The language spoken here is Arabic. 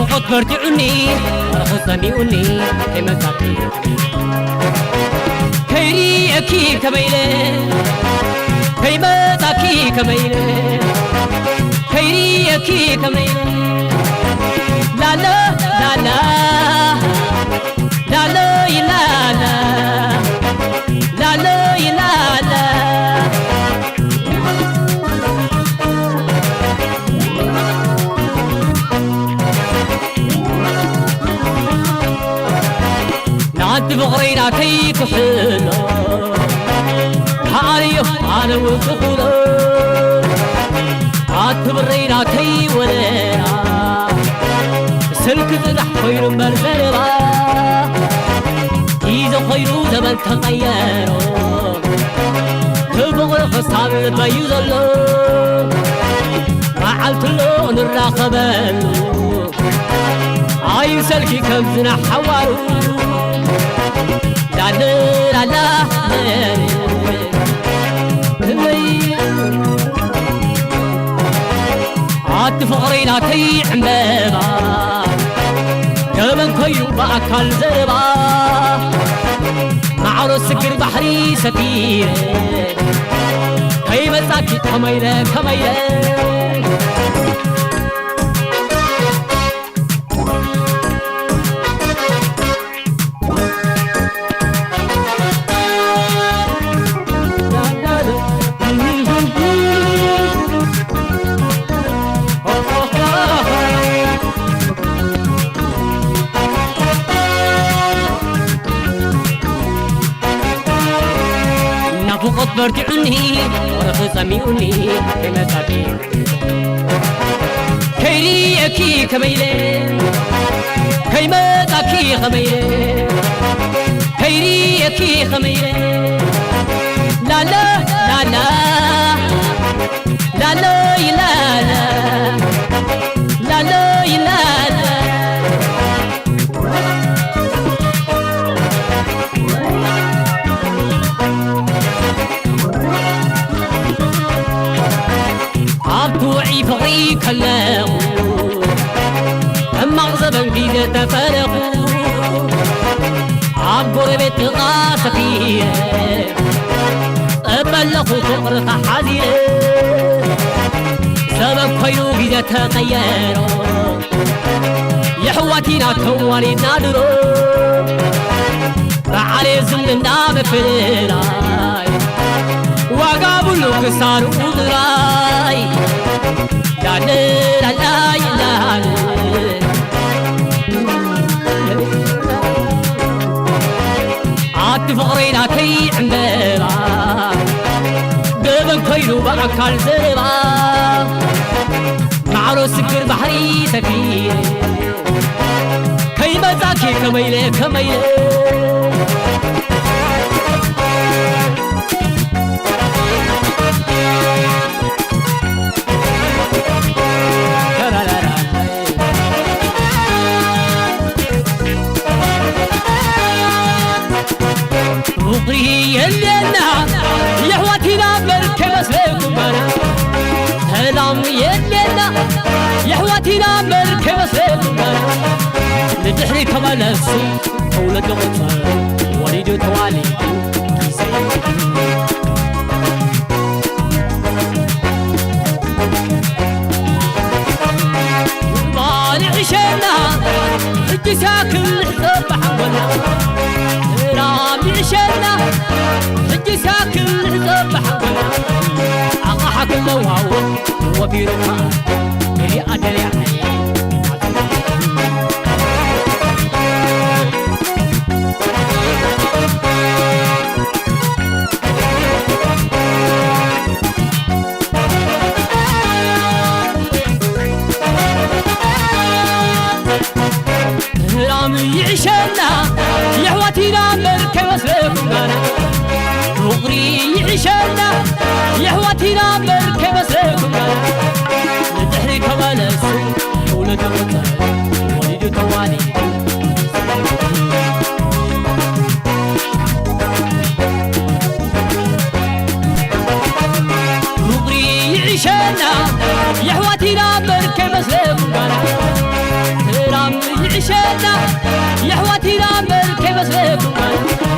نافقت برتعني رخصني كما ساكي كيري أكي كميلة كيما ساكي كميلة كيري أكي كميلة لا لا لا لا لا لا لا لا لا لا لا نعد بغرينا كي كحلنا هاريو أنا وكحلنا نعد بغرينا كي ولنا سلك زرح خير مرزنا إذا خيرو زمن تغيروا تبغى خصام البيوزلو فعلت له نراقبلو عايز سلكي كم زنا حوارو لا لا لا عاد فقرينا كي عمبابا كمن كيو بأكل زربا معرو سكر بحري سفيرة كي مساكي كميلة كميلة فقط برتعني ورخصميوني بمساكين كيري أكي كميلة كيما تاكي خميلة كيري أكي خميلة لا لا لا لا لا لا لا لا لا لا لا عبتوعي فغري كلامو أما غزبا في ذات فرقو عبقربت غاسة فيه أبلغوا فقرة حزينة سبب خيرو في ذات غيرو يحواتينا كواني نادرو فعلي زمنا بفراي وقابلو كسار وضراي لا لا لا لا عاد فقرينا كي عمبابا قبل كيلو بأكل زربا معرو سكر بحري سفير كي مزاكي كميلة كميلة يلينا يحواتينا مركب سلكم أنا هلام يلينا يحواتينا مركب سلكم أنا لتحري كمان السوق أولاد غطار وليدو توالي كيسي مالي عشينا حجي ساكن حساب حولنا رامي عشينا حجي ساكن حساب حولنا أقاحك اللوهاو وفي رفاه يلي أدري علي رامي عشينا يحواتينا مركب سلكم أنا وغري عشينا يحواتينا مركب سلكم أنا لتحري كمان السوق ولد وطن ولد توالي وغري عشينا يحواتينا مركب سلكم أنا بسبكم